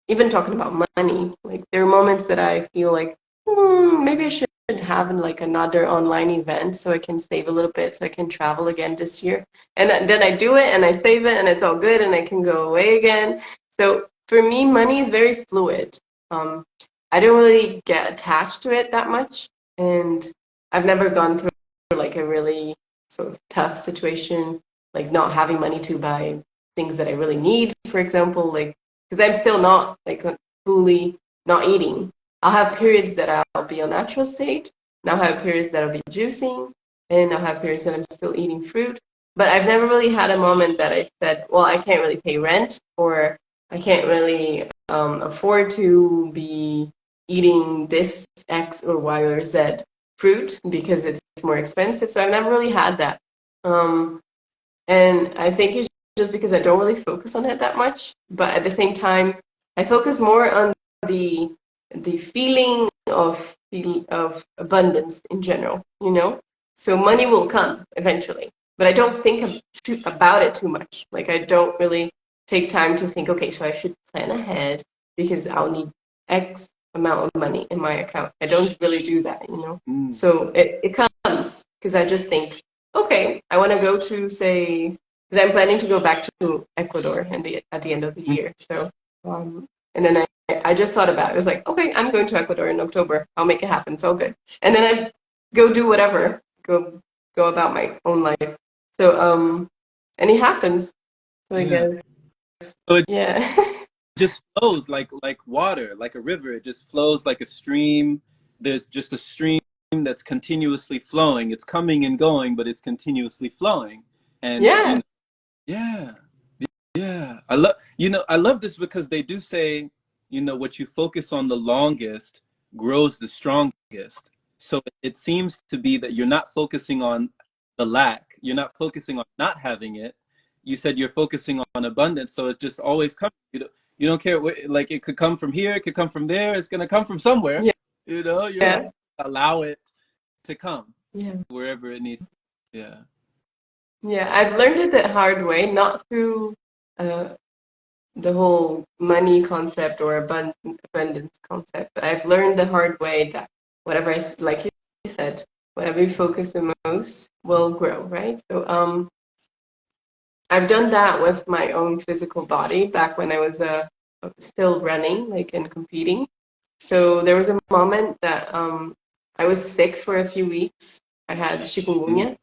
even talking about money, like there are moments that I feel like maybe I should have like another online event so I can save a little bit so I can travel again this year. And then I do it and I save it and it's all good and I can go away again. So for me, money is very fluid. Um, I don't really get attached to it that much, and I've never gone through like a really sort of tough situation, like not having money to buy things that I really need, for example, like because I'm still not like fully not eating. I'll have periods that I'll be on natural state, and I'll have periods that I'll be juicing, and I'll have periods that I'm still eating fruit. But I've never really had a moment that I said, well, I can't really pay rent, or I can't really afford to be eating this X or Y or Z fruit because it's more expensive. So I've never really had that. Um, and I think it's just because I don't really focus on it that much. But at the same time, I focus more on the feeling of abundance in general, you know? So money will come eventually, but I don't think about it too much. Like I don't really take time to think, okay, so I should plan ahead because I'll need X amount of money in my account. I don't really do that, you know? Mm. So it comes because I just think, okay, I want to go to, say, because I'm planning to go back to Ecuador at the end of the year. So, and then I just thought about it. I was like, okay, I'm going to Ecuador in October. I'll make it happen. It's all good. And then I go do whatever, go about my own life. So, and it happens. So I Yeah. guess, So it yeah. just flows like water, like a river. It just flows like a stream. There's just a stream that's continuously flowing. It's coming and going, but it's continuously flowing. And you Yeah. know, yeah, yeah. I love this because they do say, what you focus on the longest grows the strongest. So it seems to be that you're not focusing on the lack. You're not focusing on not having it. You said you're focusing on abundance, so it's just always coming. You don't care. Like it could come from here, it could come from there. It's gonna come from somewhere. Yeah. You're like Yeah. allow it to come Yeah. wherever it needs. Yeah. Yeah. I've learned it the hard way, not through uh, the whole money concept or abundance concept. But I've learned the hard way that whatever, like you said, whatever you focus the most will grow, right? So I've done that with my own physical body back when I was still running, like and competing. So there was a moment that I was sick for a few weeks. I had Mm, chikungunya,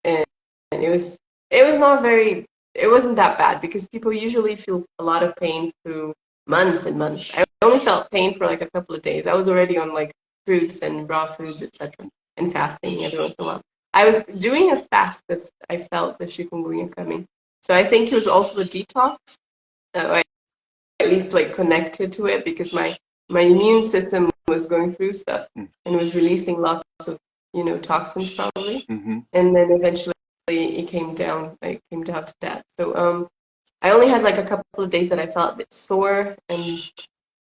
and it was not very it wasn't that bad because people usually feel a lot of pain through months and months. I only felt pain for like a couple of days. I was already on like fruits and raw foods, etc., and fasting every once in a while. I was doing a fast that I felt the chikungunya coming. So I think it was also a detox. I at least like connected to it because my immune system was going through stuff mm, and was releasing lots of toxins probably, mm-hmm. and then eventually it came down. I came down to that. So I only had like a couple of days that I felt a bit sore and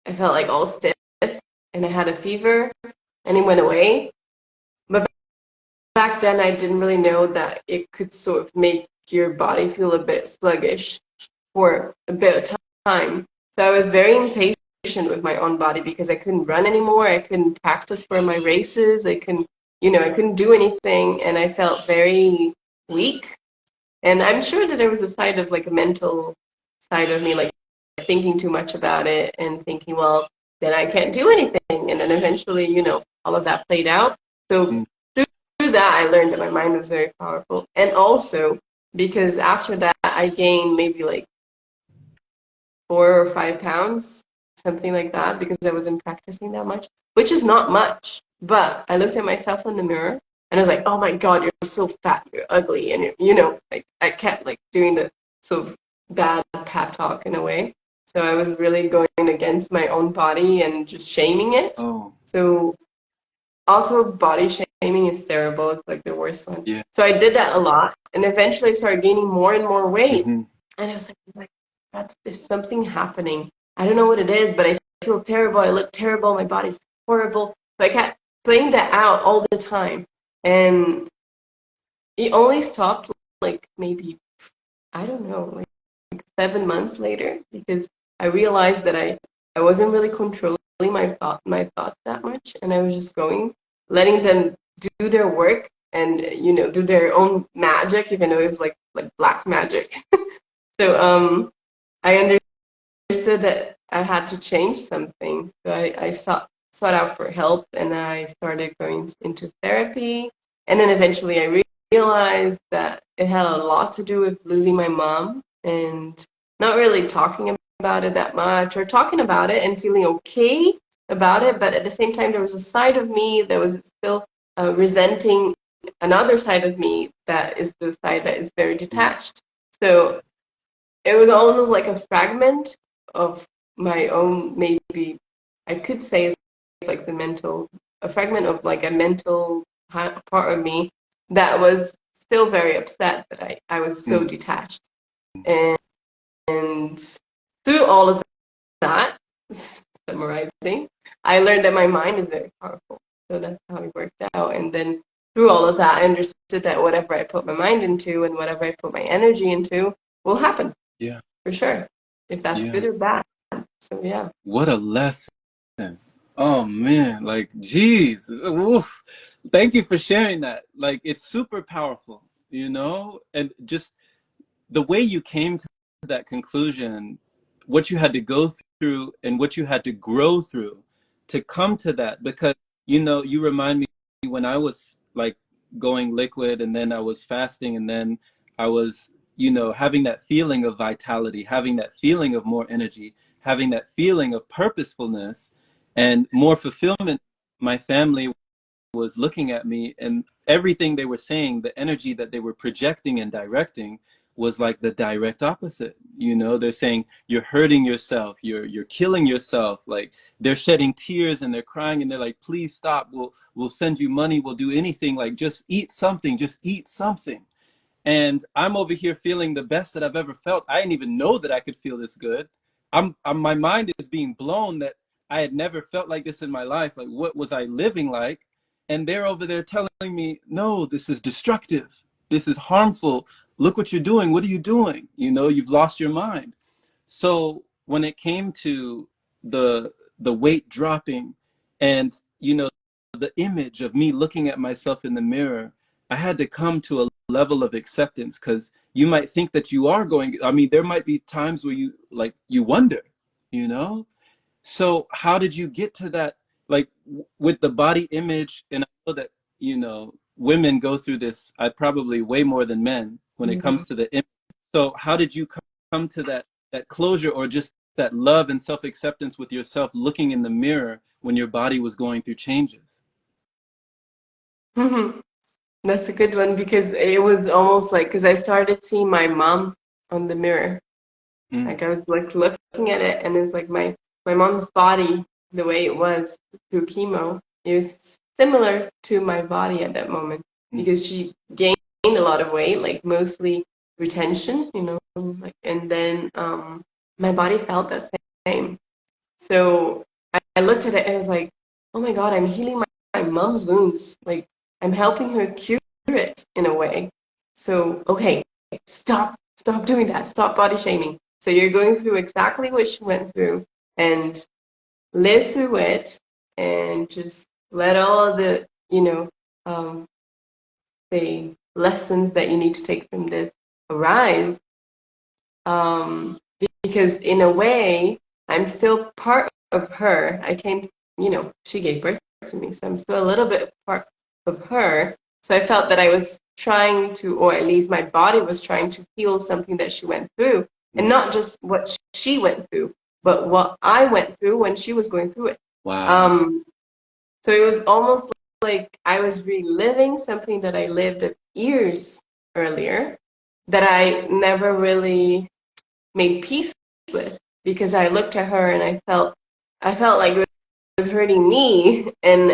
I felt like all stiff and I had a fever and it went away. But back then I didn't really know that it could sort of make your body feel a bit sluggish for a bit of time. So I was very impatient with my own body because I couldn't run anymore. I couldn't practice for my races. I couldn't do anything, and I felt very weak. And I'm sure that there was a side of like a mental side of me, like thinking too much about it and thinking, well, then I can't do anything. And then eventually, all of that played out. So Mm, through that, I learned that my mind was very powerful. And also because after that, I gained maybe like 4 or 5 pounds, something like that, because I wasn't practicing that much, which is not much. But I looked at myself in the mirror and I was like, oh my God, you're so fat, you're ugly. And, like I kept like doing the sort of bad pep talk in a way. So I was really going against my own body and just shaming it. Oh, So also body shaming is terrible. It's like the worst one. yeah. So I did that a lot, and eventually I started gaining more and more weight. Hmm. And I was like, oh my God, there's something happening. I don't know what it is, but I feel terrible. I look terrible. My body's horrible. So I kept playing that out all the time. And it only stopped like maybe, I don't know, like 7 months later, because I realized that I wasn't really controlling my thoughts that much, and I was just letting them do their work and do their own magic, even though it was like black magic. So I understood that I had to change something. So I sought out for help, and I started going into therapy. And then eventually I realized that it had a lot to do with losing my mom and not really talking about it that much, or talking about it and feeling okay about it. But at the same time, there was a side of me that was still resenting another side of me, that is the side that is very detached. So it was almost like a fragment of my own, maybe I could say it's like a fragment of like a mental part of me that was still very upset that I was so detached. And, and through all of that, summarizing, I learned that my mind is very powerful. So that's how it worked out. And then through all of that, I understood that whatever I put my mind into and whatever I put my energy into will happen. Yeah. For sure. If that's Yeah. good or bad. So yeah. What a lesson. Oh man, like geez. Oof. Thank you for sharing that. Like it's super powerful, you know? And just the way you came to that conclusion, what you had to go through and what you had to grow through to come to that. Because, you remind me when I was like going liquid and then I was fasting and then I was, having that feeling of vitality, having that feeling of more energy, having that feeling of purposefulness and more fulfillment. My family was looking at me and everything they were saying, the energy that they were projecting and directing was like the direct opposite. They're saying you're hurting yourself, you're killing yourself. Like they're shedding tears and they're crying and they're like, please stop. We'll send you money. We'll do anything. Like just eat something. Just eat something. And I'm over here feeling the best that I've ever felt. I didn't even know that I could feel this good. My mind is being blown that I had never felt like this in my life. Like, what was I living like? And they're over there telling me, no, this is destructive. This is harmful. Look what you're doing. What are you doing? You've lost your mind. So when it came to the weight dropping and, the image of me looking at myself in the mirror, I had to come to a level of acceptance because you might think that you are going, I mean, there might be times where you wonder, you know? So how did you get to that, like with the body image? And I know that, women go through this, I probably way more than men when it Mm-hmm. comes to the image. So how did you come to that closure or just that love and self-acceptance with yourself looking in the mirror when your body was going through changes? Mm-hmm. That's a good one, because it was almost like, because I started seeing my mom on the mirror. Mm, Like I was like looking at it, and it's like my mom's body, the way it was through chemo, it was similar to my body at that moment, mm, because she gained a lot of weight, like mostly retention, like, and then my body felt the same. So I looked at it and I was like, oh my God, I'm healing my mom's wounds. Like I'm helping her cure it in a way. So, okay, stop doing that. Stop body shaming. So you're going through exactly what she went through, and live through it, and just let all the, um, the lessons that you need to take from this arise. Um, because in a way, I'm still part of her. She gave birth to me, so I'm still a little bit part of her. So I felt that I was trying to, or at least my body was trying to heal something that she went through, and mm. not just what she went through, but what I went through when she was going through it. Wow. Um, so it was almost like I was reliving something that I lived years earlier that I never really made peace with, because I looked at her and I felt like it was hurting me, and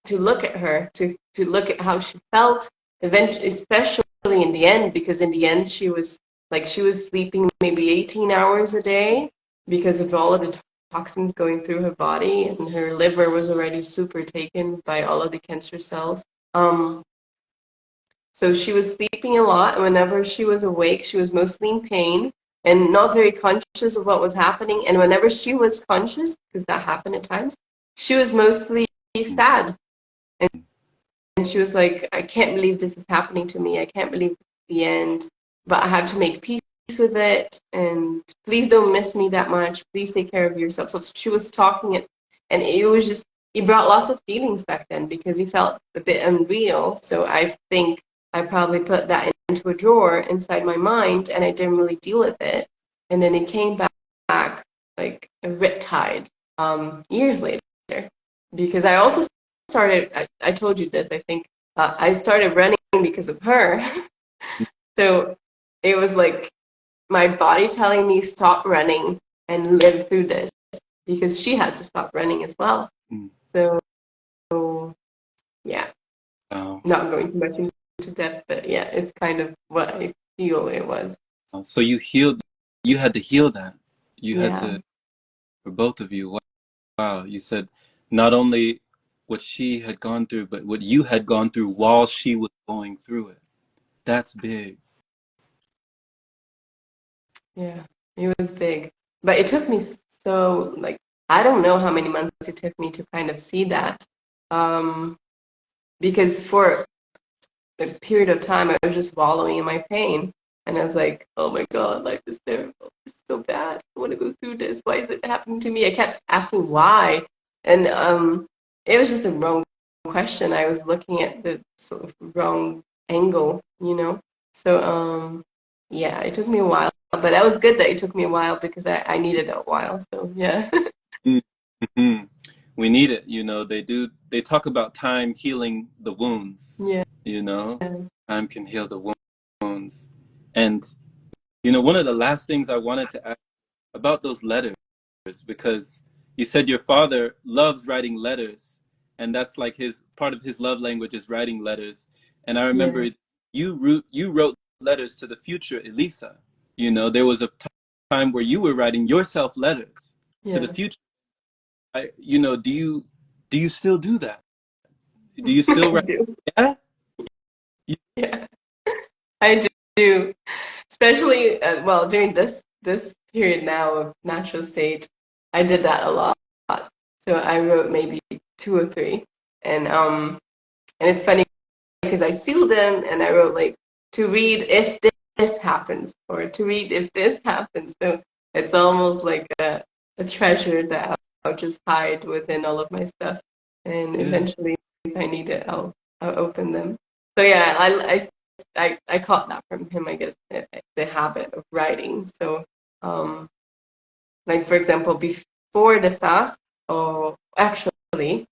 to look at her, to look at how she felt, eventually, especially in the end, because in the end she was sleeping maybe 18 hours a day because of all of the toxins going through her body, and her liver was already super taken by all of the cancer cells. So she was sleeping a lot, and whenever she was awake, she was mostly in pain and not very conscious of what was happening. And whenever she was conscious, because that happened at times, she was mostly sad. And she was like, I can't believe this is happening to me. I can't believe it's the end. But I have to make peace with it. And please don't miss me that much. Please take care of yourself. So she was talking it, and it was just, it brought lots of feelings back then because he felt a bit unreal. So I think I probably put that into a drawer inside my mind, and I didn't really deal with it. And then it came back like a riptide years later, because I also started, I told you this, I think, I started running because of her. So it was like my body telling me stop running and live through this, because she had to stop running as well. So yeah, not going too much into depth, but yeah, it's kind of what I feel it was. So you had to heal that. You had Yeah. to, for both of you. Wow. You said not only what she had gone through, but what you had gone through while she was going through it. That's big. Yeah, it was big. But it took me so, like, I don't know how many months it took me to kind of see that. Um, because for a period of time, I was just wallowing in my pain. And I was like, oh my God, life is terrible. It's so bad. I want to go through this. Why is it happening to me? I kept asking why. And it was just a wrong question. I was looking at the sort of wrong angle, you know? So, yeah, it took me a while. But that was good that it took me a while, because I needed a while. So, yeah. Mm-hmm. We need it. They talk about time healing the wounds, Yeah. you know, time can heal the wounds. And, one of the last things I wanted to ask about those letters, because you said your father loves writing letters, and that's like his part of his love language is writing letters. And I remember Yeah. you wrote letters to the future Elisa. There was a time where you were writing yourself letters to the Yeah. future. Do you still do that? Do you still I write? do. Yeah. Yeah. I do. Especially, well, during this period now of natural state, I did that a lot. So I wrote maybe two or three, and it's funny because I sealed them and I wrote like, to read if this happens, or to read if this happens. So it's almost like a treasure that I'll just hide within all of my stuff, and Yeah. eventually, if I need it, I'll open them. So yeah, I caught that from him, I guess, the habit of writing. So like, for example, before the fast, or actually,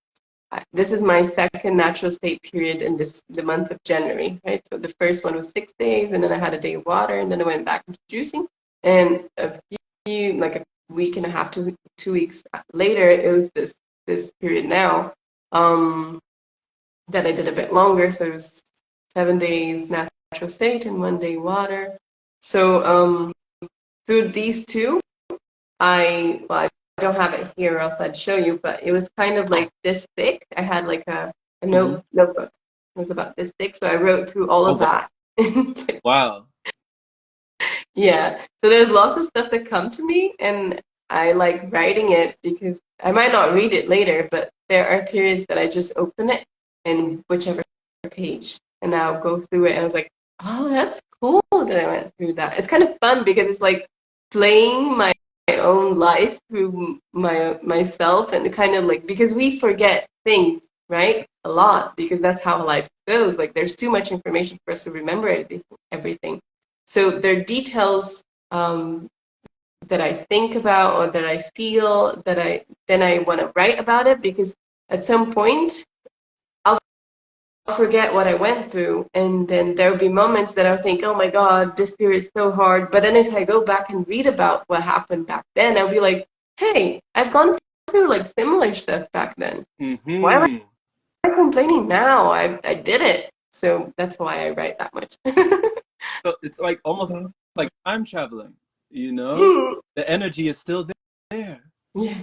this is my second natural state period in the month of January, right? So the first one was 6 days, and then I had a day of water, and then I went back into juicing. And like a week and a half, 2 weeks later, it was this period now, that I did a bit longer. So it was 7 days natural state and 1 day water. So through these two, I don't have it here, or else I'd show you, but it was kind of like this thick. I had like a Mm-hmm. notebook. It was about this thick, so I wrote through all Oh, of that. wow. Yeah. So there's lots of stuff that come to me, and I like writing it because I might not read it later, but there are periods that I just open it and whichever page, and I'll go through it, and I was like, oh, that's cool that I went through that. It's kind of fun because it's like playing my own life through myself, and kind of like, because we forget things, right? A lot, because that's how life goes. Like, there's too much information for us to remember everything. So there are details that I think about, or that I feel, that I want to write about it, because at some point I'll forget what I went through, and then there'll be moments that I'll think, oh my God, this period's so hard. But then if I go back and read about what happened back then, I'll be like, hey, I've gone through like similar stuff back then. Why am Mm-hmm. I complaining now? I did it. So that's why I write that much. So it's like almost Yeah. like time traveling, you know? The energy is still there. Yeah.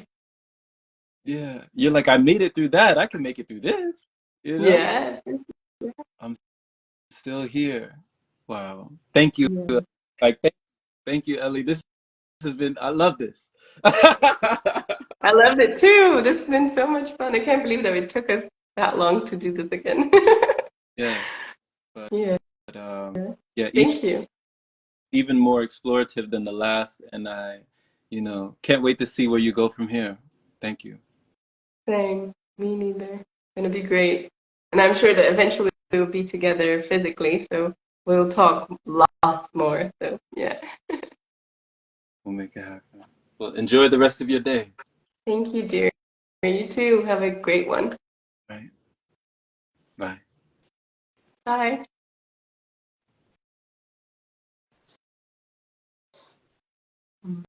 Yeah. You're like, I made it through that. I can make it through this, you know? Yeah. I'm still here. Wow. Thank you. Yeah. Like, thank you, Ellie. This has been, I love this. I loved it too. This has been so much fun. I can't believe that it took us that long to do this again. Yeah. But, Yeah. yeah, each Thank you. even more explorative than the last. And can't wait to see where you go from here. Thank you. Same. Me neither. It's gonna be great. And I'm sure that eventually we'll be together physically, so we'll talk lots more. So yeah. We'll make it happen. Well, enjoy the rest of your day. Thank you, dear. You too. Have a great one. Right. Bye. Bye.